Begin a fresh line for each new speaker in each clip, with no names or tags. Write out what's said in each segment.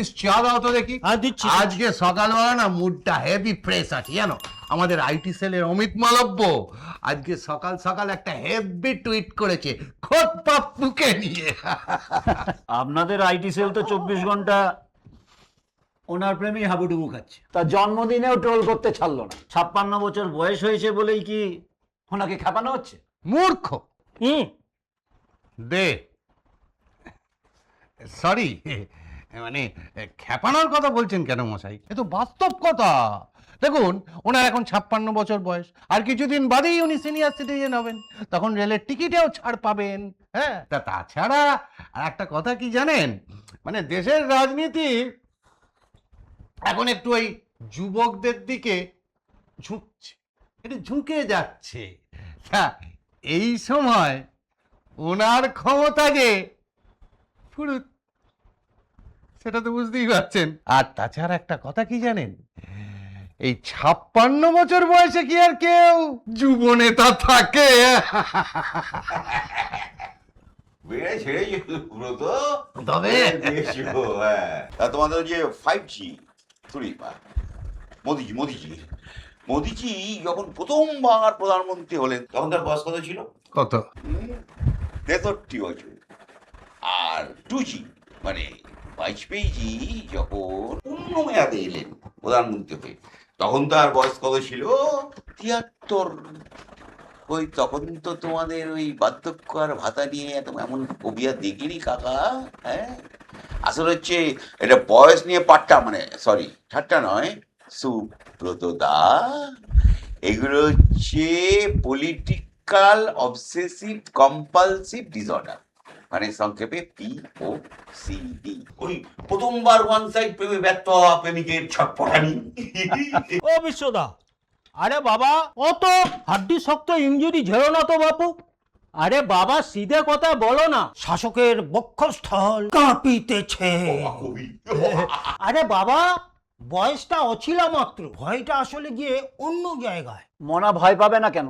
Piece চা দাও তো দেখি।
দিচ্ছি।
আজকে সকালবেলা না মুডটা হেভি ফ্রেশ আছে জানো। আমাদের আইটি সেলের অমিত মালব্য আজকে সকাল সকাল একটা হেভি টুইট করেছে খোদ পাপ্পুকে নিয়ে।
আপনাদের আইটি সেল তো 24 ঘন্টা ওনার প্রেমেই হাবুডুবু খাচ্ছে। তার জন্মদিনেও ট্রোল করতে ছাড়লো না। 56 বছর বয়স হয়েছে বলেই কি ওনাকে খেপানো হচ্ছে?
মূর্খ। দে সরি, মানে খেপানোর কথা বলছেন কেন মশাই? এ তো বাস্তব কথা। দেখুন, ওনার এখন 56 বছর বয়স, আর কিছুদিন বাদেই উনি সিনিয়র সিটিজেন হবেন, তখন রেলের টিকিটেও ছাড় পাবেন। হ্যাঁ, তাছাড়া আর একটা কথা কি জানেন, মানে দেশের রাজনীতি এখন একটু ওই যুবকদের দিকে ঝুঁকছে, একটু ঝুঁকে যাচ্ছে। এই সময় ওনার ক্ষমতা যে ফুরুত, সেটা তো বুঝতেই পারছেন। আর তাছাড়া একটা কথা কি জানেন, এই 56 বছর বয়সে কি আর কেউ যুব নেতা থাকে? তবে
তোমাদের যে 5G মোদিজি যখন প্রথমবার প্রধানমন্ত্রী হলেন তখন তার বয়স কত ছিল?
কত?
63 বছর। আর 2G মানে বাজপেয়ীজি যখন পূর্ণ মেয়াদে এলেন প্রধানমন্ত্রী হয়ে তখন তার বয়স কত ছিল? 73। ওই তখন তো তোমাদের ওই বার্ধক্য আর ভাতা নিয়ে এমন কবিয়া দেখিনি কাকা। হ্যাঁ, আসলে হচ্ছে এটা বয়স নিয়ে পাট্টা, মানে সরি ঠাট্টা নয়, সুব্রত দা, এগুলো হচ্ছে পলিটিক্যাল অবসেসিভ কম্পালসিভ ডিসঅর্ডার, মানে সংক্ষেপে POCD। ওই প্রথমবার ওয়ান সাইড প্রেমে ব্যর্থ হওয়া প্রেমিকের ছটপটানি।
ও বিশ্বদা, আরে বাবা অত হাড্ডি শক্ত ইঞ্জুরি ঝেড়ো না তো বাপু। আরে বাবা সিধে কথা বলো না, শাসকের বক্ষস্থল কাঁপিতেছে। আরে বাবা বয়সটা অছিলা মাত্র, ভয়টা আসলে গিয়ে অন্য জায়গায়।
মনা ভয় পাবে না কেন?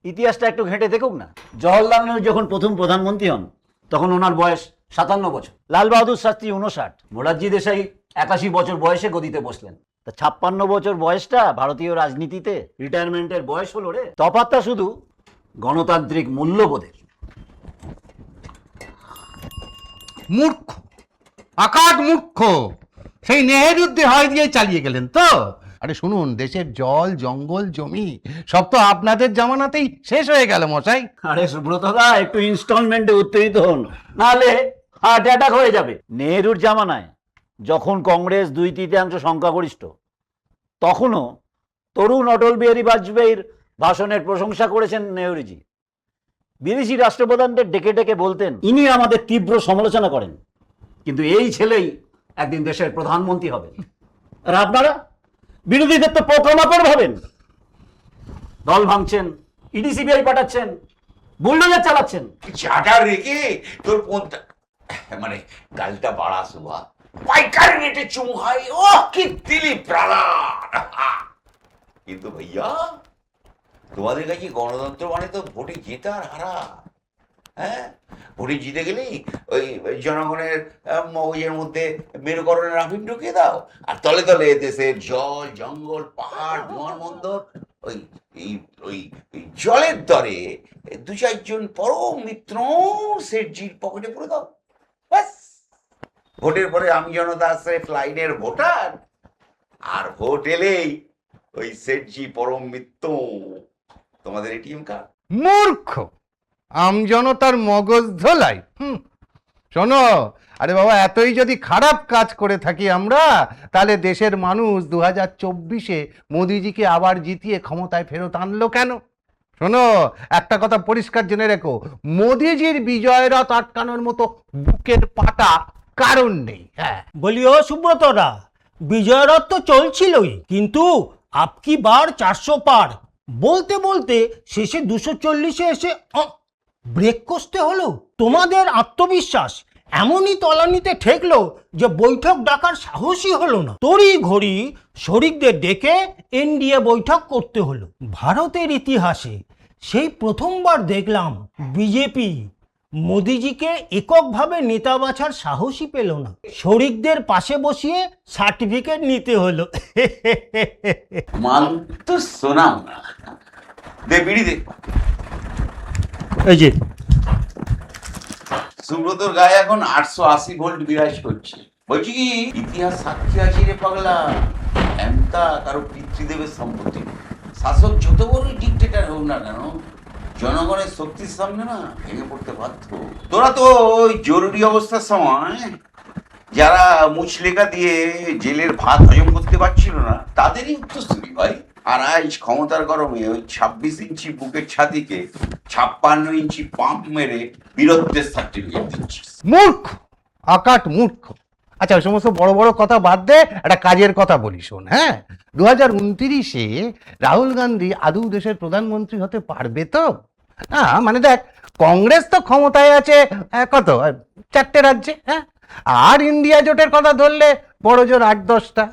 ইতিহাসটা একটু ঘেঁটে দেখুক না। জওহরলাল নেহরু যখন প্রথম প্রধানমন্ত্রী হন তখন ওনার বয়স 57 বছর, লাল বাহাদুর শাস্ত্রী 59, মোরারজি দেশাই 81 বছর বয়সে গদিতে বসলেন। তা 56 বছর বয়সটা ভারতীয় রাজনীতিতে রিটায়ারমেন্টের বয়স হলো রে। তফাৎটা শুধু গণতান্ত্রিক মূল্যবোধের।
মূর্খ, আকাট মূর্খ। সেই নেহেরুদ্দে হয় দিয়ে চালিয়ে গেলেন তো। আরে শুনুন, দেশের জল জঙ্গল জমি সব তো আপনাদের জামানাতেই শেষ হয়ে গেল মশাই।
আরে সুব্রতদা একটু ইনস্টলমেন্টে উত্তেজিত হন, নাহলে হার্ট অ্যাটাক হয়ে যাবে। নেহরুর জামানায় যখন কংগ্রেস 2/3 সংখ্যাগরিষ্ঠ, তখনও তরুণ অটল বিহারী বাজপেয়ীর ভাষণের প্রশংসা করেছেন নেহরুজি। বিদেশি রাষ্ট্রপ্রধানদের ডেকে ডেকে বলতেন ইনি আমাদের তীব্র সমালোচনা করেন, কিন্তু এই ছেলেই একদিন দেশের প্রধানমন্ত্রী হবে। আর আপনারা বিরোধীদের তো প্রোক্লামার ভাবেন, দল ভাঙছেন, ইডি সিবিআই পাঠাচ্ছেন, বুলডোজার চালাচ্ছেন।
চাটা রেখে তোর কোনটা মানে গালটা বাড়া সুভা পাইকারি রেটে চুমু খাই, ও কি দিলি প্রাণা। কিন্তু ভাইয়া তোমাদের কাছে গণতন্ত্র মানে তো ভোটে জেতা আর হারা। হ্যাঁ, ভোটে জিতে গেলেই ওই জনগণের মগজের মধ্যে মেরুকরণের আফিম ঢুকিয়ে দাও, আর তলে তলে দেশের জল জঙ্গল পাহাড় বিমানবন্দর ওই ওই জলের দরে 2-4 পরম মিত্র সেটজির পকেটে পড়ে দাও। ব্যাস, ভোটের পরে আমি জনতা আশ্রয় ফ্লাইনের ভোটার, আর ভোট এলেই ওই সেটজি পরম মিত্র তোমাদের এটিএম কার্ড।
মূর্খ আমজনতার মগজ ধোলাই। শোনো, আরে বাবা, এতই যদি খারাপ কাজ করে থাকি আমরা, তাহলে দেশের মানুষ 2024-এ মোদিজিকে আবার জিতিয়ে ক্ষমতায় ফেরত আনলো কেন? শোনো, একটা কথা পরিষ্কার জেনে রেখো, মোদিজির বিজয়রথ আটকানোর মতো বুকের পাটা কারণ নেই। হ্যাঁ
বলি ও সুব্রতরা, বিজয়রথ তো চলছিলই, কিন্তু আপকি বার 400 পার বলতে বলতে শেষে 240-এ এসে ব্রেক কষতে হলো। তোমাদের আত্মবিশ্বাস এমনই তলানিতে ঠেকলো যে বৈঠক ডাকার সাহসই হলো না। তড়ি ঘড়ি শরিকদের ডেকে এনডিএ বৈঠক করতে হলো। ভারতের ইতিহাসে সেই প্রথমবার দেখলাম বিজেপি মোদিজিকে এককভাবে নেতা বাছার সাহসই পেল না, শরিকদের পাশে বসিয়ে সার্টিফিকেট নিতে হলো।
মান তো শোনাও না, দে বিড়ি দে।
এই যে
সুব্রতর গায়ে এখন 880 ভোল্ট বিরাজ করছে। বলছি কি, ইতিহাস সাক্ষী আছে রে পাগলা, এমতা কারো পিতৃদেবের সম্পত্তি। শাসক যত বড় ডিক্টেটর হোক না কেন, জনগণের শক্তির সামনে না ভেঙে পড়তে বাধ্য। তোরা তো ওই জরুরি অবস্থার সময় যারা মুচলেখা দিয়ে জেলের ভাত হজম করতে পারছিল না, তাদেরই উত্তরসূরি ভাই। আর আজ ক্ষমতার গরমে ওই 26 ইঞ্চি বুকের ছাতিকে 56 ইঞ্চি পাম্প মেরে বীরত্বের সার্টিফিকেট দিচ্ছিস।
মূর্খ, আকাট মূর্খ। আচ্ছা, ওই সমস্ত বড় বড় কথা বাদ দে, একটা কাজের কথা বলি শোন। হ্যাঁ, 2029-এ রাহুল গান্ধী আদৌ দেশের প্রধানমন্ত্রী হতে পারবে তো? না মানে দেখ, কংগ্রেস তো ক্ষমতায় আছে কত 4টে রাজ্যে, হ্যাঁ, আর ইন্ডিয়া জোটের কথা ধরলে বড় জোর 8-10টা।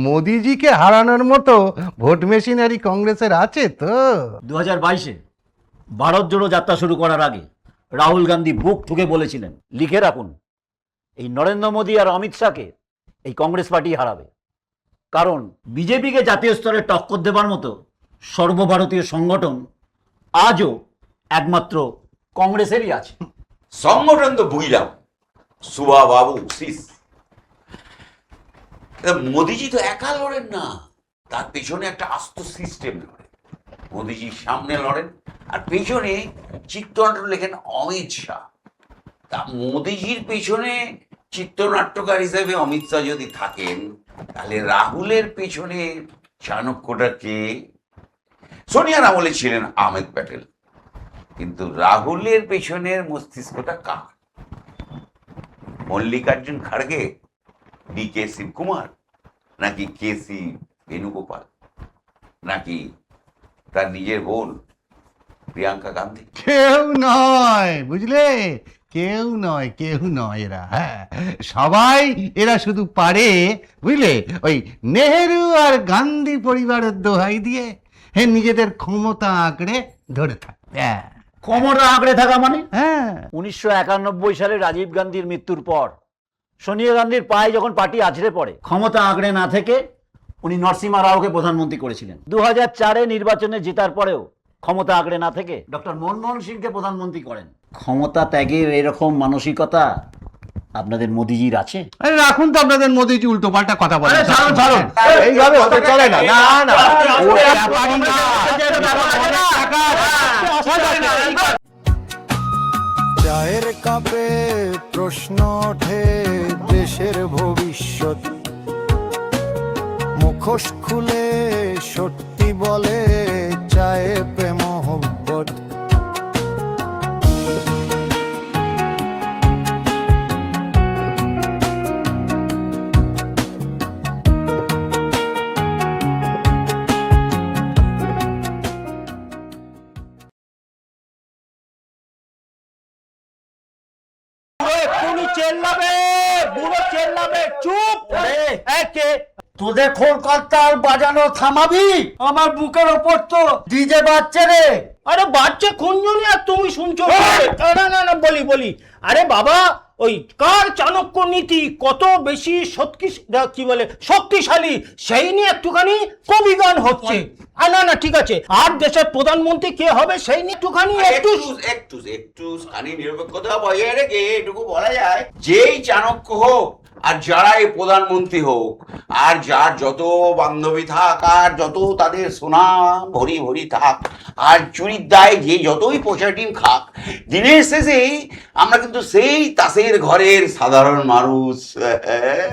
মোদিজিকে হারানোর মতো ভোট মেশিনারি কংগ্রেসের আছে তো?
2022-এ ভারত জোড়ো যাত্রা শুরু করার আগে রাহুল গান্ধী বুক ঠুকে বলেছিলেন, লিখে রাখুন, এই নরেন্দ্র মোদী আর অমিত শাহকে এই কংগ্রেস পার্টি হারাবে। কারণ বিজেপিকে জাতীয় স্তরে টক্কর দেবার মতো সর্বভারতীয় সংগঠন আজও একমাত্র কংগ্রেসেরই আছে।
সংগঠন তো বুঝলাম, সুভা বাবু শিস, মোদিজি তো একা লড়েন না, তার পেছনে একটা আস্ত সিস্টেম লড়ে। মোদিজির সামনে লড়েন আর পেছনে চিত্রনাট্য লেখেন অমিত শাহ। তা মোদিজির পেছনে চিত্রনাট্যকার হিসেবে অমিত শাহ যদি থাকেন, তাহলে রাহুলের পেছনে চাণক্যটা কে? সোনিয়ার আমলে ছিলেন আহমেদ প্যাটেল, কিন্তু রাহুলের পেছনের মস্তিষ্কটা কার? মল্লিকার্জুন খাড়গে, ডিকে শিবকুমার, নাকি কেসি বেণুগোপাল, নাকি তার নিজের বোন প্রিয়াঙ্কা গান্ধী?
কেউ নয়, বুঝলে, কেউ নয়, কেউ নয় এরা। হ্যাঁ, সবাই এরা শুধু পারে, বুঝলে, ওই নেহেরু আর গান্ধী পরিবারের দোহাই দিয়ে নিজেদের ক্ষমতা আঁকড়ে ধরে থাকে। হ্যাঁ
ক্ষমতা আঁকড়ে থাকা মানে?
হ্যাঁ,
1991 সালে রাজীব গান্ধীর মৃত্যুর পর সোনিয়া গান্ধীর পায়ে যখন পার্টি আছড়ে পড়ে, ক্ষমতা আঁকড়ে না থেকে উনি নরসিমহা রাওকে প্রধানমন্ত্রী করেছিলেন। 2004-এ নির্বাচনে জেতার পরেও ক্ষমতা আঁকড়ে না থেকে ডক্টর মনমোহন সিংকে প্রধানমন্ত্রী করেন। ক্ষমতা ত্যাগের এরকম মানসিকতা আপনাদের মোদিজির আছে?
আরে রাখুন তো আপনাদের মোদিজি উল্টো পাল্টা কথা বলে।
আরে ছাড়ুন, ছাড়ুন।
এইভাবে হতে চলে না। না না, ওটা ব্যাপারই না।
চায়ের কাপে প্রশ্ন ওঠে দেশের ভবিষ্যৎ, মুখোশ খুলে সত্যি বলে চায়ে প্রেম মোহব্বত।
চেল্লাবে, বুড়ো চেল্লাবে, চুপ। তোদের কলকাতার বাজানো থামাবি? আমার বুকের ওপর তো ডিজে বাজছে রে। আরে বাচ্চা খুঁজনি আর তুমি শুনছো? না না না, বলি আরে বাবা, ওই কার চাণক্য নীতি কত বেশি কি বলে শক্তিশালী, সেই নিয়ে একটুখানি কবি গান হচ্ছে। না না, ঠিক আছে, আর দেশের প্রধানমন্ত্রী কে হবে সেই নিয়ে একটুখানি
একটু স্থানীয় নিরপেক্ষতা বজায় রেখে এটুকু বলা যায়, যেই চাণক্য হোক আর যারাই প্রধানমন্ত্রী হোক, আর যার যত বান্ধবী থাক, আর যত তাদের সোনা ভরি ভরি থাক, আর চুরির দায় যে যতই পোষা ডিম খাক, দিনের শেষে আমরা কিন্তু সেই তাসের ঘরের সাধারণ মানুষ।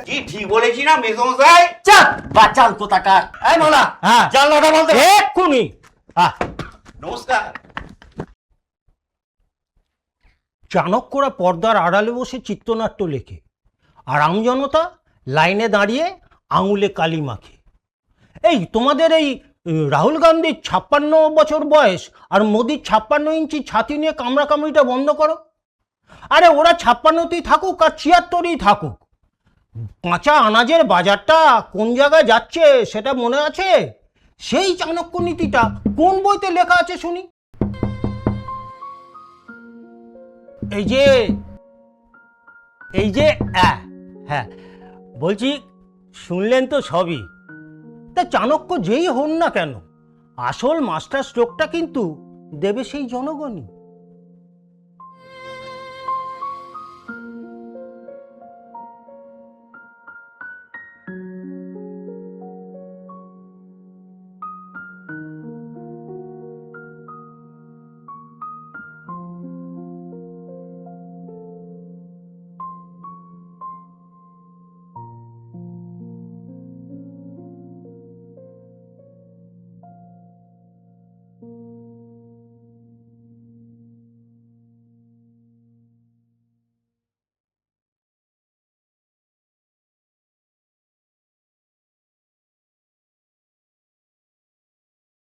কি ঠিক বলেছি না মেসমশাই?
চাপ বাচাল কোথাকার। এই নোলা, জানলাটা বলতে এক্ষুনি।
নমস্কার।
চাণক্যরা পর্দার আড়ালে বসে চিত্রনাট্য লেখে, আর আমজনতা লাইনে দাঁড়িয়ে আঙুলে কালি মাখে। এই তোমাদের এই রাহুল গান্ধীর 56 বছর বয়স আর মোদির 56 ইঞ্চি ছাতি নিয়ে কামড়াকামড়িটা বন্ধ করো। আরে ওরা 56তেই থাকুক আর 76ই থাকুক, কাঁচা আনাজের বাজারটা কোন জায়গায় যাচ্ছে সেটা মনে আছে? সেই চাণক্য নীতিটা কোন বইতে লেখা আছে শুনি? এই যে হ্যাঁ বলছি, শুনলেন তো সবই। তা চাণক্য যেই হন না কেন, আসল মাস্টার স্ট্রোকটা কিন্তু দেবে সেই জনগণই।